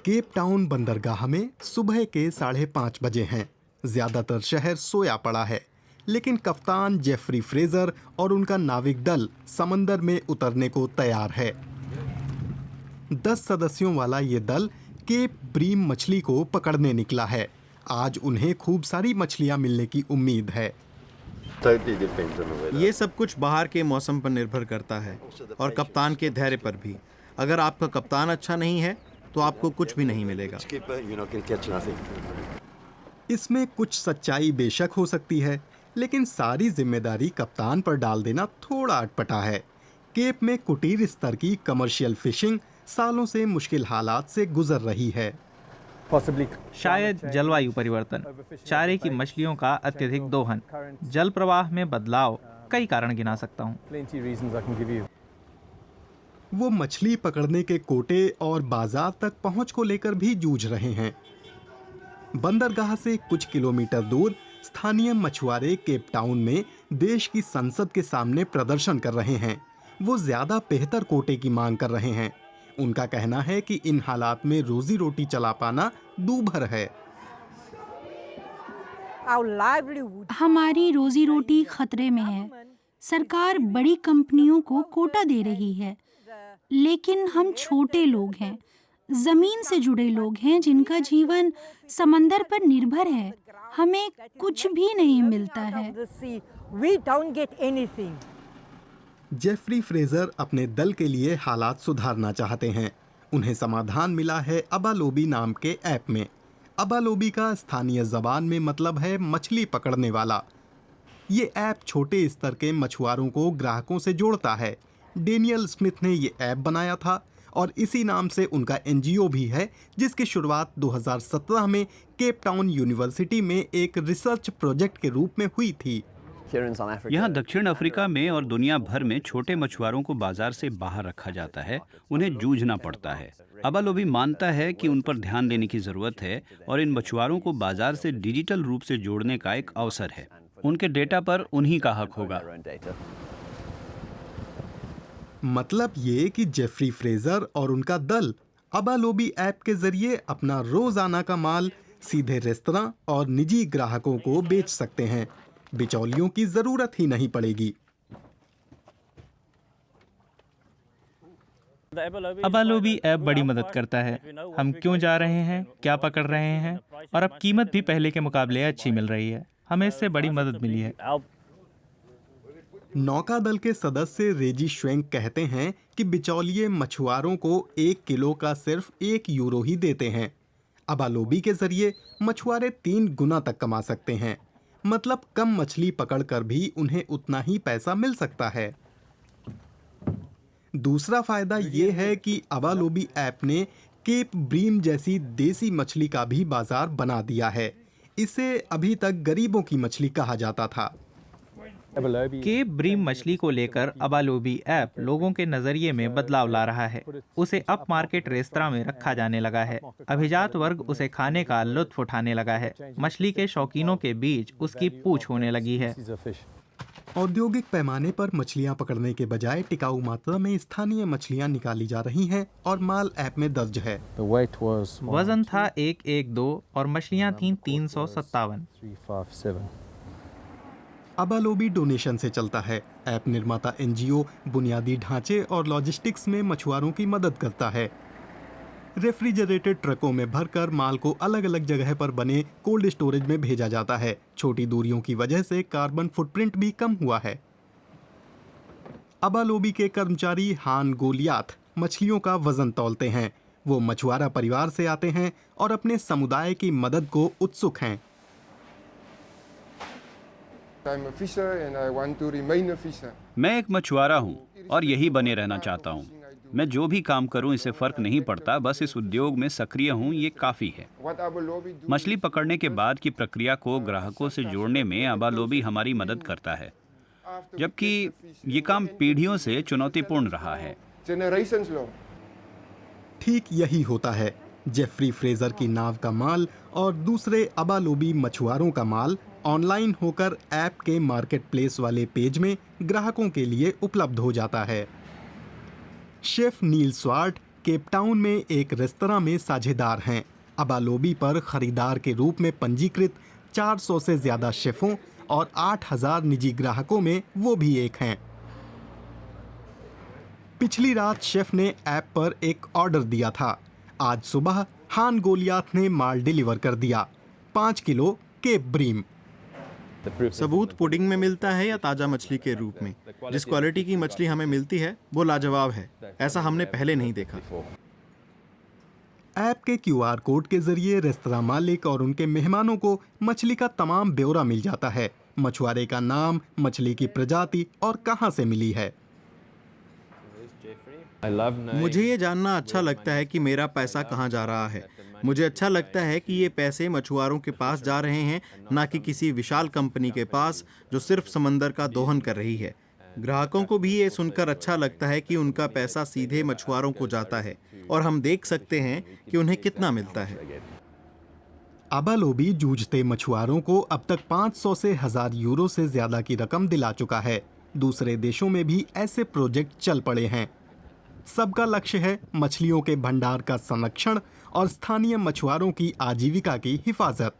Cape Town बंदरगाह में सुबह के 5:30 बजे हैं। ज्यादातर शहर सोया पड़ा है, लेकिन कप्तान जेफरी फ्रेजर और उनका नाविक दल समंदर में उतरने को तैयार है। 10 सदस्यों वाला ये दल केप ब्रीम मछली को पकड़ने निकला है। आज उन्हें खूब सारी मछलियां मिलने की उम्मीद है। ये सब कुछ बाहर के मौसम पर निर्भर करता है और कप्तान के धैर्य पर भी। अगर आपका कप्तान अच्छा नहीं है तो आपको कुछ भी नहीं मिलेगा। इसमें कुछ सच्चाई बेशक हो सकती है, लेकिन सारी जिम्मेदारी कप्तान पर डाल देना थोड़ा अटपटा है। केप में कुटीर स्तर की कमर्शियल फिशिंग सालों से मुश्किल हालात से गुजर रही है। शायद जलवायु परिवर्तन, चारे की मछलियों का अत्यधिक दोहन, जल प्रवाह में बदलाव, कई कारण गिना सकता हूँ। वो मछली पकड़ने के कोटे और बाजार तक पहुंच को लेकर भी जूझ रहे हैं। बंदरगाह से कुछ किलोमीटर दूर स्थानीय मछुआरे केप टाउन में देश की संसद के सामने प्रदर्शन कर रहे हैं। वो ज्यादा बेहतर कोटे की मांग कर रहे हैं। उनका कहना है कि इन हालात में रोजी रोटी चला पाना दूभर है। हमारी रोजी रोटी खतरे में है। सरकार बड़ी कंपनियों को कोटा दे रही है, लेकिन हम छोटे लोग हैं, जमीन से जुड़े लोग हैं जिनका जीवन समंदर पर निर्भर है। हमें कुछ भी नहीं मिलता है। जेफरी फ्रेजर अपने दल के लिए हालात सुधारना चाहते हैं। उन्हें समाधान मिला है अबालोबी नाम के ऐप में। अबालोबी का स्थानीय जबान में मतलब है मछली पकड़ने वाला। ये ऐप छोटे स्तर के मछुआरों को ग्राहकों से जोड़ता है। डेनियल स्मिथ ने ये ऐप बनाया था और इसी नाम से उनका एनजीओ भी है, जिसकी शुरुआत 2017 में केप टाउन यूनिवर्सिटी में एक रिसर्च प्रोजेक्ट के रूप में हुई थी। यहाँ दक्षिण अफ्रीका में और दुनिया भर में छोटे मछुआरों को बाजार से बाहर रखा जाता है। उन्हें जूझना पड़ता है। अबालोबी मानता है कि उन पर ध्यान देने की जरूरत है और इन मछुआरों को बाजार से डिजिटल रूप से जोड़ने का एक अवसर है। उनके डेटा पर उन्हीं का हक होगा। मतलब ये कि जेफरी फ्रेजर और उनका दल अबालोबी ऐप के जरिए अपना रोजाना का माल सीधे रेस्तरां और निजी ग्राहकों को बेच सकते हैं। बिचौलियों की जरूरत ही नहीं पड़ेगी। अबालोबी ऐप बड़ी मदद करता है। हम क्यों जा रहे हैं, क्या पकड़ रहे हैं, और अब कीमत भी पहले के मुकाबले अच्छी मिल रही है। हमें इससे बड़ी मदद मिली है। नौकादल के सदस्य रेजी श्वेंक कहते हैं कि बिचौलिए मछुआरों को 1 किलो का सिर्फ 1 यूरो ही देते हैं। अबालोबी के जरिए मछुआरे 3 गुना तक कमा सकते हैं। मतलब कम मछली पकड़कर भी उन्हें उतना ही पैसा मिल सकता है। दूसरा फायदा ये है कि अबालोबी ऐप ने केप ब्रीम जैसी देसी मछली का भी बाजार बना दिया है। इसे अभी तक गरीबों की मछली कहा जाता था। केप ब्रीम मछली को लेकर अबालोबी ऐप लोगों के नजरिए में बदलाव ला रहा है। उसे अप मार्केट रेस्तरां में रखा जाने लगा है। अभिजात वर्ग उसे खाने का लुत्फ उठाने लगा है। मछली के शौकीनों के बीच उसकी पूछ होने लगी है। औद्योगिक पैमाने पर मछलियां पकड़ने के बजाय टिकाऊ मात्रा में स्थानीय मछलियां निकाली जा रही हैं और माल ऐप में दर्ज है। वजन था 112 और मछलियां थीं 357। अबालोबी डोनेशन से चलता है। ऐप निर्माता एनजीओ बुनियादी ढांचे और लॉजिस्टिक्स में मछुआरों की मदद करता है। रेफ्रिजरेटेड ट्रकों में भरकर माल को अलग अलग जगह पर बने कोल्ड स्टोरेज में भेजा जाता है। छोटी दूरियों की वजह से कार्बन फुटप्रिंट भी कम हुआ है। अबालोबी के कर्मचारी हान गोलियाथ मछलियों का वजन तौलते हैं। वो मछुआरा परिवार से आते हैं और अपने समुदाय की मदद को उत्सुक हैं। मैं एक मछुआरा हूँ और यही बने रहना चाहता हूँ। मैं जो भी काम करूँ इससे फर्क नहीं पड़ता, बस इस उद्योग में सक्रिय हूँ, ये काफ़ी है। मछली पकड़ने के बाद की प्रक्रिया को ग्राहकों से जोड़ने में अबालोबी हमारी मदद करता है, जबकि ये काम पीढ़ियों से चुनौतीपूर्ण रहा है। ठीक यही होता है। जेफरी फ्रेजर की नाव का माल और दूसरे अबालोबी मछुआरों का माल ऑनलाइन होकर ऐप के मार्केट प्लेस वाले पेज में ग्राहकों के लिए उपलब्ध हो जाता है। शेफ नील स्वार्ट केप टाउन में एक रेस्तरां में साझेदार हैं। अबालोबी पर खरीदार के रूप में पंजीकृत 400 से ज्यादा शेफों और 8000 निजी ग्राहकों में वो भी एक हैं। पिछली रात शेफ ने ऐप पर एक ऑर्डर दिया था। आज सुबह हान गोलियाथ ने माल डिलीवर कर दिया, 5 किलो केप ब्रीम। सबूत पुडिंग में मिलता है या ताज़ा मछली के रूप में। जिस क्वालिटी की मछली हमें मिलती है वो लाजवाब है, ऐसा हमने पहले नहीं देखा। ऐप के QR कोड के जरिए रेस्तरां मालिक और उनके मेहमानों को मछली का तमाम ब्यौरा मिल जाता है। मछुआरे का नाम, मछली की प्रजाति और कहां से मिली है। मुझे ये जानना अच्छा लगता है कि मेरा पैसा कहाँ जा रहा है। मुझे अच्छा लगता है कि ये पैसे मछुआरों के पास जा रहे हैं, ना कि किसी विशाल कंपनी के पास जो सिर्फ समंदर का दोहन कर रही है। ग्राहकों को भी ये सुनकर अच्छा लगता है कि उनका पैसा सीधे मछुआरों को जाता है और हम देख सकते हैं कि उन्हें कितना मिलता है। अबालोबी जूझते मछुआरों को अब तक 500 से 1000 यूरो से ज्यादा की रकम दिला चुका है। दूसरे देशों में भी ऐसे प्रोजेक्ट चल पड़े हैं। सबका लक्ष्य है मछलियों के भंडार का संरक्षण और स्थानीय मछुआरों की आजीविका की हिफाजत।